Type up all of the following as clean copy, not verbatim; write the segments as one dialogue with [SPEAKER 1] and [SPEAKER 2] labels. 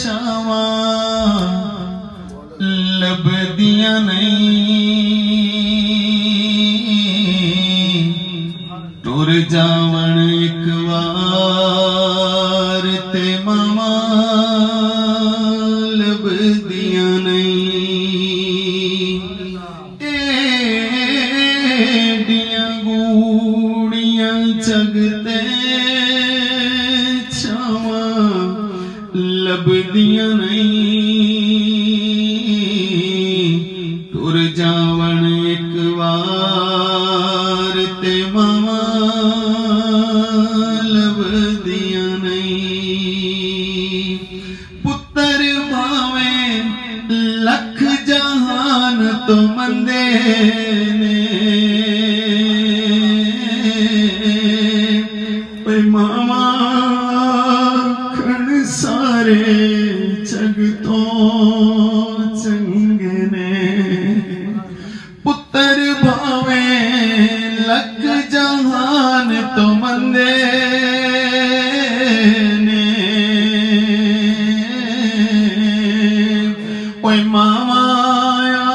[SPEAKER 1] छावां लभदियां नहीं टुर जावण एक वार ते मावा लभदियां नहीं एडियां गूड़ियां जगते छावां लभदियां नहीं टुर जावण एक वार ते मावा लभदियां नहीं पुत्तर भावें लख जहान तो मंदे ने मावा सारे जग तो चंगे ने पुत्तर भावे लख जहान तो मंदे ने ओए मावा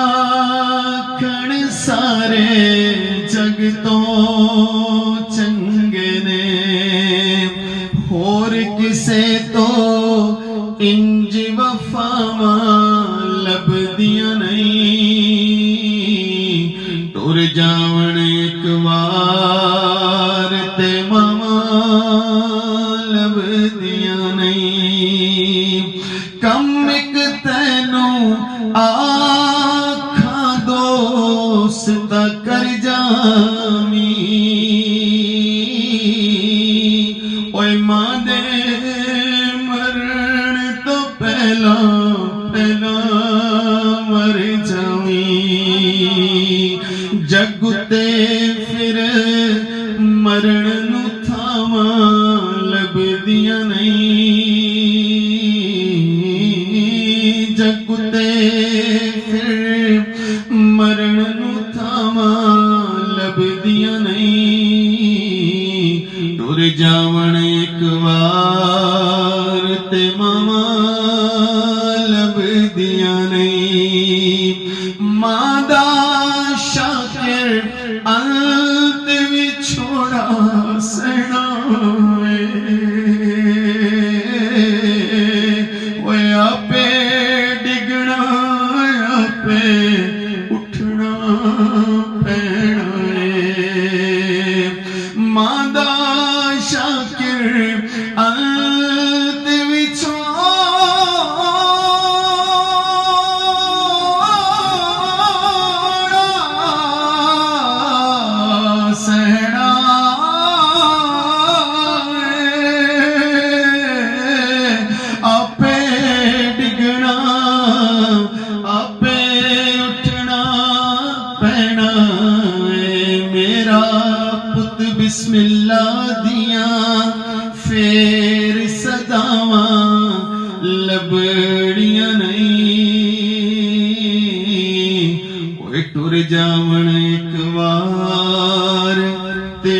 [SPEAKER 1] आखण सारे जग तो चंगे ने होर किसे तो इंज वफावां लभदियां नहीं टुर जावण एक वार ते मावा लभदियां नहीं कम एक तैनू आखां दोस्त कर जामी ओए मां दे मरण तो पहला पहला मर जावी जगते फिर मरण नू थावां लभदियां नहीं जगते फिर मरण नू थावां लभदियां नहीं टुर जावण एक वार ते मावा लभदियां नहीं मां दा शाकिर अंत विछोड़ा सैना ओए आपे डिगना आपे उठना पैना मां दा शाकिर अंत विछोड़ा सहना आपे डिगना आपे उठना पैना मेरा पुत बिस्मिल्ला दिया फेर सदावां लभड़ियां नहीं ओए टुर जावण एक वार ते